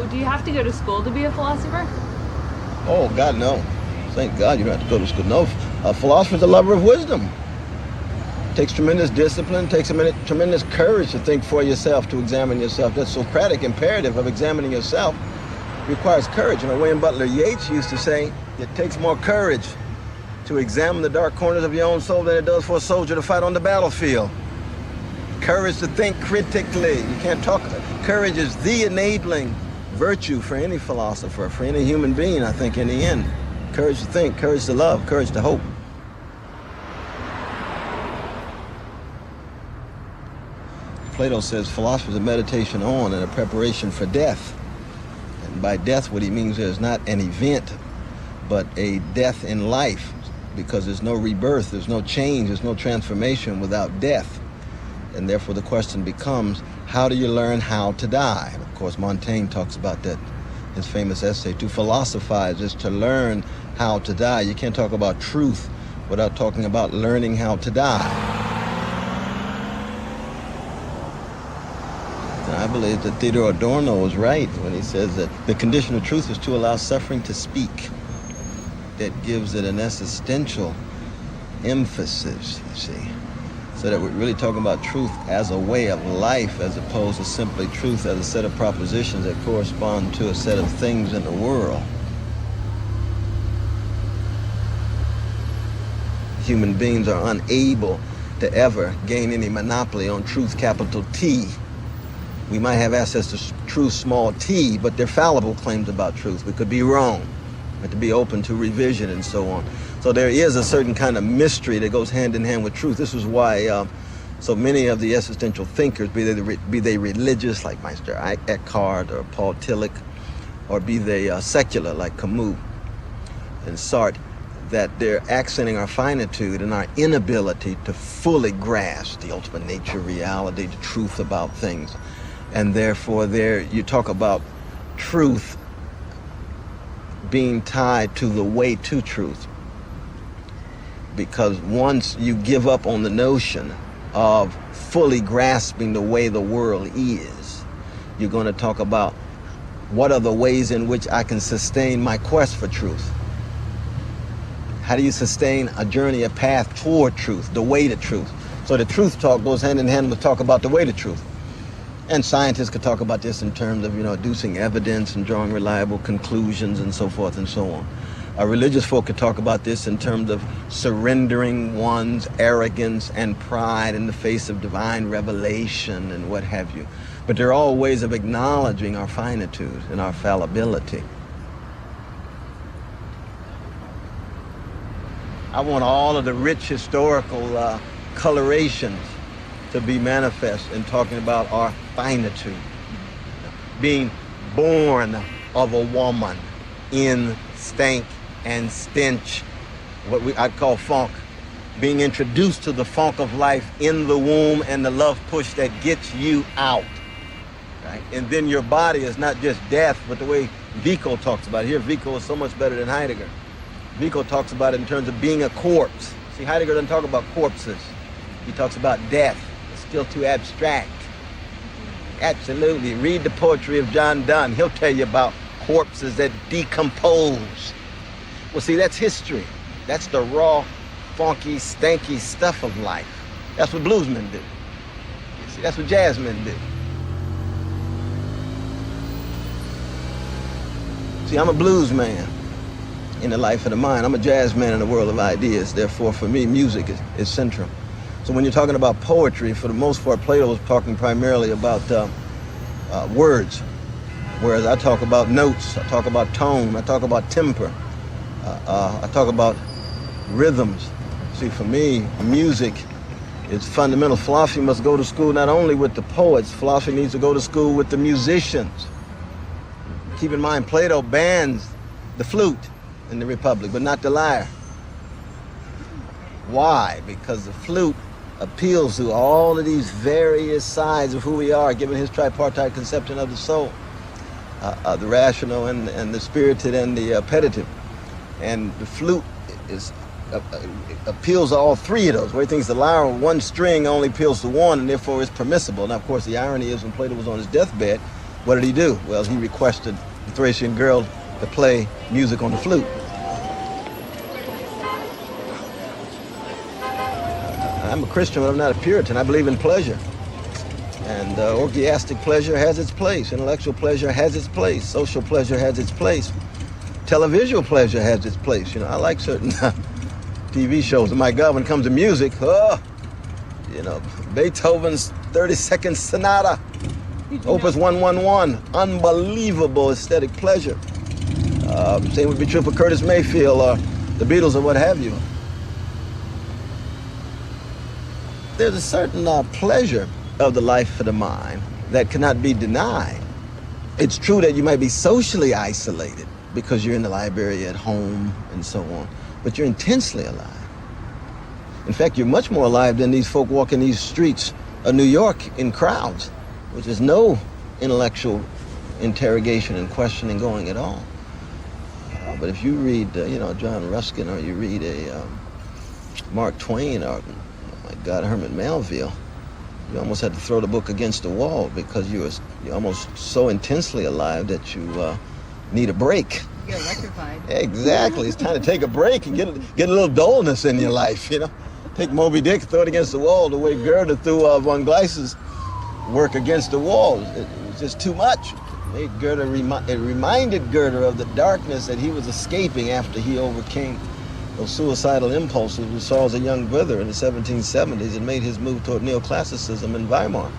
do you have to go to school to be a philosopher? Oh, God, no. Thank God you don't have to go to school. No, a philosopher's a lover of wisdom. It takes tremendous discipline, it takes tremendous courage to think for yourself, to examine yourself. That Socratic imperative of examining yourself requires courage. You know, William Butler Yeats used to say, it takes more courage to examine the dark corners of your own soul than it does for a soldier to fight on the battlefield. Courage to think critically. You can't talk. Courage is the enabling virtue for any philosopher, for any human being, I think, in the end. Courage to think, courage to love, courage to hope. Plato says philosophy is a meditation on and a preparation for death. And by death, what he means is not an event, but a death in life, because there's no rebirth, there's no change, there's no transformation without death. And therefore the question becomes, how do you learn how to die? Of course, Montaigne talks about that, his famous essay, to philosophize is to learn how to die. You can't talk about truth without talking about learning how to die. And I believe that Theodore Adorno is right when he says that the condition of truth is to allow suffering to speak. That gives it an existential emphasis, you see. So that we're really talking about truth as a way of life as opposed to simply truth as a set of propositions that correspond to a set of things in the world. Human beings are unable to ever gain any monopoly on truth, capital T. We might have access to truth, small t, but they're fallible claims about truth. We could be wrong, but to be open to revision and so on. So there is a certain kind of mystery that goes hand in hand with truth. This is why so many of the existential thinkers, be they religious like Meister Eckhart or Paul Tillich, or be they secular like Camus and Sartre, that they're accenting our finitude and our inability to fully grasp the ultimate nature, reality, the truth about things. And therefore there you talk about truth being tied to the way to truth. Because once you give up on the notion of fully grasping the way the world is, you're going to talk about what are the ways in which I can sustain my quest for truth. How do you sustain a journey, a path toward truth, the way to truth? So the truth talk goes hand in hand with talk about the way to truth. And scientists could talk about this in terms of, adducing evidence and drawing reliable conclusions and so forth and so on. Religious folk could talk about this in terms of surrendering one's arrogance and pride in the face of divine revelation and what have you. But they're all ways of acknowledging our finitude and our fallibility. I want all of the rich historical colorations to be manifest in talking about our finitude. Being born of a woman in stank and stench, what I'd call funk. Being introduced to the funk of life in the womb and the love push that gets you out. Right? And then your body is not just death, but the way Vico talks about it. Here, Vico is so much better than Heidegger. Vico talks about it in terms of being a corpse. See, Heidegger doesn't talk about corpses. He talks about death. It's still too abstract. Absolutely. Read the poetry of John Donne. He'll tell you about corpses that decompose. Well, see, that's history. That's the raw, funky, stanky stuff of life. That's what bluesmen do. You see, that's what jazzmen do. See, I'm a blues man in the life of the mind. I'm a jazz man in the world of ideas. Therefore, for me, music is central. So when you're talking about poetry, for the most part, Plato was talking primarily about words. Whereas I talk about notes, I talk about tone, I talk about temper, I talk about rhythms. See, for me, music is fundamental. Philosophy must go to school not only with the poets, philosophy needs to go to school with the musicians. Keep in mind, Plato bans the flute in the Republic, but not the lyre. Why? Because the flute appeals to all of these various sides of who we are, given his tripartite conception of the soul. The rational and the spirited and the appetitive. And the flute appeals to all three of those. Where he thinks the lyre on one string only appeals to one and therefore is permissible. Now, of course, the irony is when Plato was on his deathbed, What did he do? Well, he requested the Thracian girl to play music on the flute. I'm a Christian, but I'm not a Puritan. I believe in pleasure. And orgiastic pleasure has its place. Intellectual pleasure has its place. Social pleasure has its place. Televisual pleasure has its place. You know, I like certain TV shows. And my God, when it comes to music, you know, Beethoven's 32nd Sonata, Opus 111, unbelievable aesthetic pleasure. Same would be true for Curtis Mayfield or the Beatles or what have you. There's a certain pleasure of the life of the mind that cannot be denied. It's true that you might be socially isolated because you're in the library at home and so on, but you're intensely alive. In fact, you're much more alive than these folk walking these streets of New York in crowds, which is no intellectual interrogation and questioning going at all. But if you read, you know, John Ruskin, or you read a Mark Twain, or, oh my God, Herman Melville, you almost had to throw the book against the wall because you're almost so intensely alive that you need a break. You get electrified. Exactly. It's time to take a break and get a little dullness in your life, you know. Take Moby Dick, throw it against the wall the way Goethe threw von Gleiss's work against the wall. It was just too much. It reminded Goethe of the darkness that he was escaping after he overcame those suicidal impulses we saw as a young brother in the 1770s and made his move toward neoclassicism in Weimar.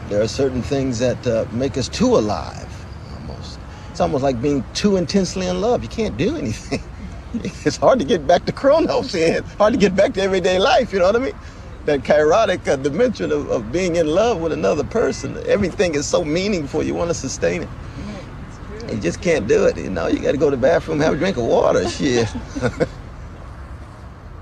There are certain things that make us too alive, almost. It's almost like being too intensely in love. You can't do anything. It's hard to get back to chronos, hard to get back to everyday life, you know what I mean? That kairotic dimension of being in love with another person. Everything is so meaningful, you want to sustain it. Yeah, it's true. You just can't do it, you know? You got to go to the bathroom, have a drink of water, shit.